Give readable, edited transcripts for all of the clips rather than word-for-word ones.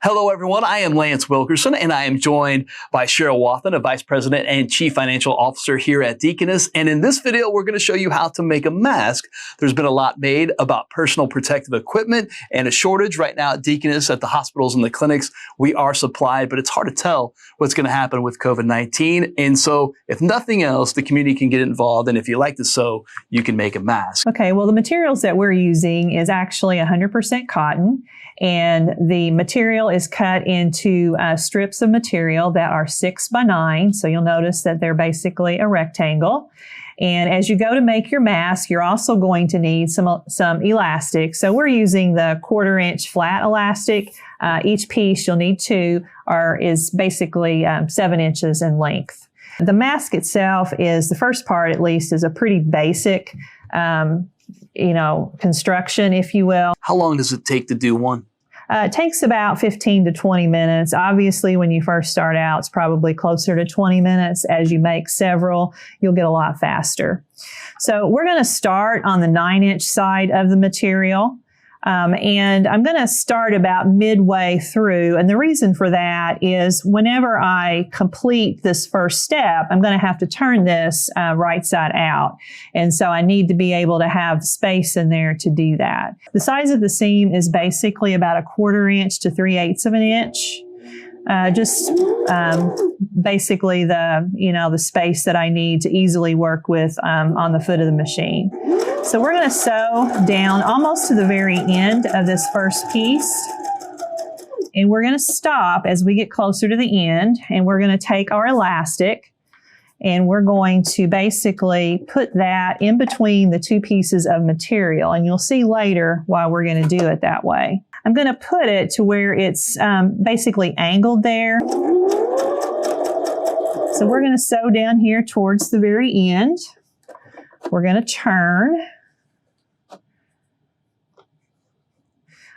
Hello, everyone. I am Lance Wilkerson, and I am joined by Cheryl Wathen, a Vice President and Chief Financial Officer here at Deaconess. And in this video, we're going to show you how to make a mask. There's been a lot made about personal protective equipment and a shortage right now at Deaconess, at the hospitals and the clinics. We are supplied, but it's hard to tell what's going to happen with COVID-19. And so if nothing else, the community can get involved. And if you like to sew, you can make a mask. Okay, well, the materials that we're using is actually 100% cotton. And the material is cut into strips of material that are 6 by 9. So you'll notice that they're basically a rectangle. And as you go to make your mask, you're also going to need some elastic. So we're using the 1/4-inch flat elastic. Each piece, you'll need 2, is basically 7 inches in length. The mask itself is, the first part at least, is a pretty basic, construction, if you will. How long does it take to do one? It takes about 15 to 20 minutes. Obviously, when you first start out, it's probably closer to 20 minutes. As you make several, you'll get a lot faster. So we're going to start on the 9-inch side of the material. And I'm going to start about midway through. And the reason for that is whenever I complete this first step, I'm going to have to turn this right side out. And so I need to be able to have space in there to do that. The size of the seam is basically about 1/4 inch to 3/8 of an inch. Basically the space that I need to easily work with on the foot of the machine. So we're going to sew down almost to the very end of this first piece. And we're going to stop as we get closer to the end. And we're going to take our elastic and we're going to basically put that in between the 2 pieces of material. And you'll see later why we're going to do it that way. I'm going to put it to where it's basically angled there. So we're going to sew down here towards the very end. We're going to turn.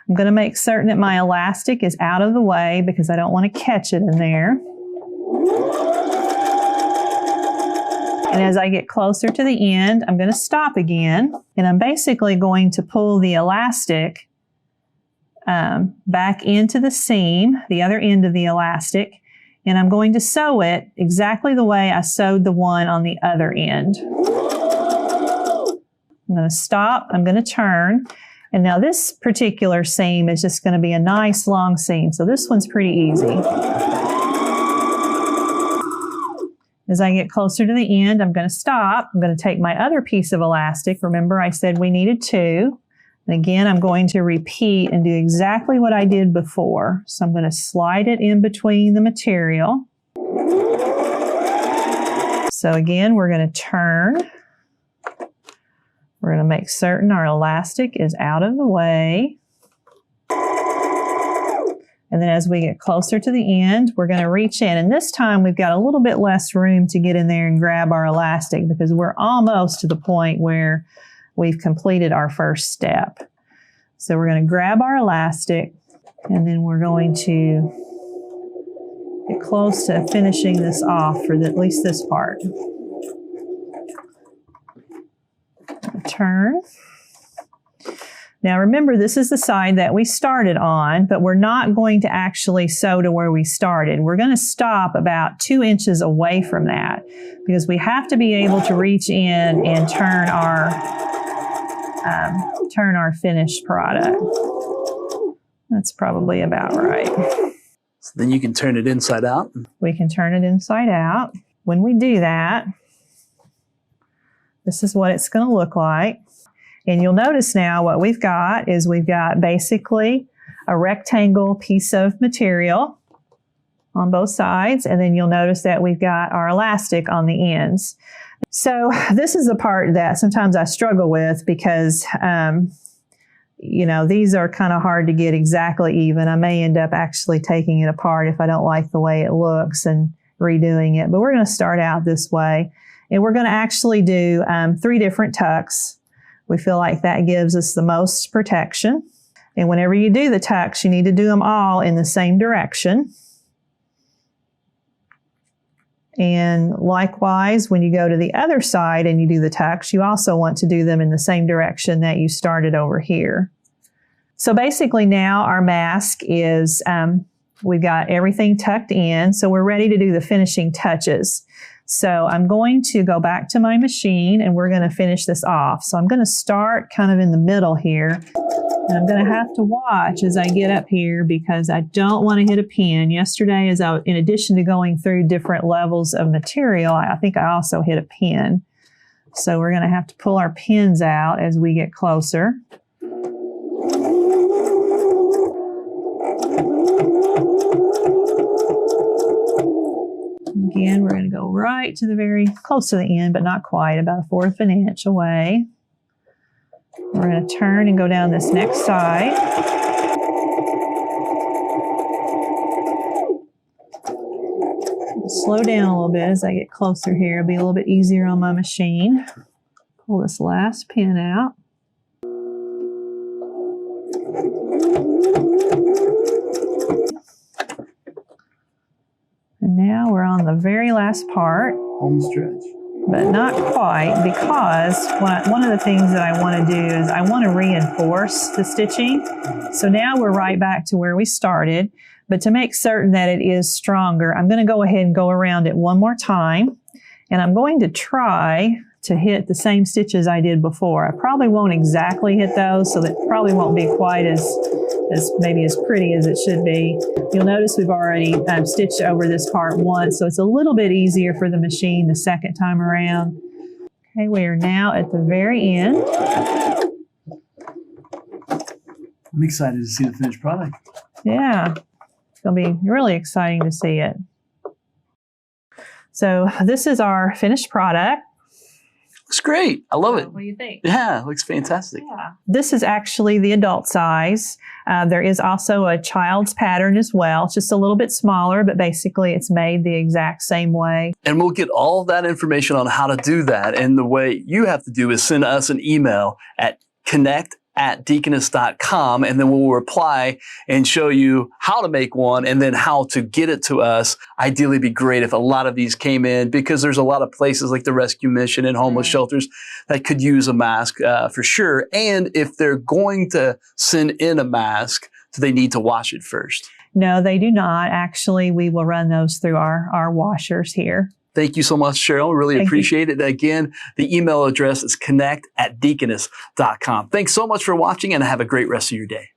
I'm going to make certain that my elastic is out of the way because I don't want to catch it in there. And as I get closer to the end, I'm going to stop again. And I'm basically going to pull the elastic back into the seam, the other end of the elastic, and I'm going to sew it exactly the way I sewed the one on the other end. I'm going to stop, I'm going to turn, and now this particular seam is just going to be a nice long seam, so this one's pretty easy. As I get closer to the end, I'm going to stop, I'm going to take my other piece of elastic, remember I said we needed 2, and again I'm going to repeat and do exactly what I did before. So I'm going to slide it in between the material. So again, we're going to turn. We're going to make certain our elastic is out of the way. And then as we get closer to the end, we're going to reach in. And this time we've got a little bit less room to get in there and grab our elastic because we're almost to the point where we've completed our first step. So we're going to grab our elastic and then we're going to get close to finishing this off for at least this part. Turn. Now remember, this is the side that we started on, but we're not going to actually sew to where we started. We're going to stop about 2 inches away from that because we have to be able to reach in and turn our finished product. That's probably about right. So then you can turn it inside out. We can turn it inside out. When we do that, this is what it's going to look like. And you'll notice now what we've got is we've got basically a rectangle piece of material on both sides. And then you'll notice that we've got our elastic on the ends. So this is the part that sometimes I struggle with because, these are kind of hard to get exactly even. I may end up actually taking it apart if I don't like the way it looks and redoing it. But we're going to start out this way. And we're going to actually do 3 different tucks. We feel like that gives us the most protection. And whenever you do the tucks, you need to do them all in the same direction. And likewise, when you go to the other side and you do the tucks, you also want to do them in the same direction that you started over here. So basically now our mask is We've got everything tucked in, so we're ready to do the finishing touches. So I'm going to go back to my machine and we're going to finish this off. So I'm going to start kind of in the middle here. And I'm going to have to watch as I get up here because I don't want to hit a pin. Yesterday, in addition to going through different levels of material, I think I also hit a pin. So we're going to have to pull our pins out as we get closer. Again, we're going to go right to the very close to the end, but not quite, about 1/4 of an inch away. We're going to turn and go down this next side. Slow down a little bit as I get closer here. It'll be a little bit easier on my machine. Pull this last pin out. And now we're on the very last part. Home stretch. But not quite, because one of the things that I want to do is I want to reinforce the stitching. So now we're right back to where we started, but to make certain that it is stronger, I'm going to go ahead and go around it one more time, and I'm going to try to hit the same stitches I did before. I probably won't exactly hit those, so that probably won't be quite as maybe as pretty as it should be. You'll notice we've already stitched over this part once, so it's a little bit easier for the machine the second time around. Okay, we are now at the very end. I'm excited to see the finished product. Yeah, it's going to be really exciting to see it. So this is our finished product. Looks great. I love it. What do you think? Yeah, it looks fantastic. Yeah. This is actually the adult size. There is also a child's pattern as well. It's just a little bit smaller, but basically it's made the exact same way. And we'll get all of that information on how to do that. And the way you have to do is send us an email at connect@deaconess.com, and then we'll reply and show you how to make one and then how to get it to us. Ideally, it'd be great if a lot of these came in, because there's a lot of places like the Rescue Mission and homeless shelters that could use a mask for sure. And if they're going to send in a mask, do they need to wash it first? No, they do not. Actually, we will run those through our washers here. Thank you so much, Cheryl. Really appreciate it. Again, the email address is connect@deaconess.com. Thanks so much for watching, and have a great rest of your day.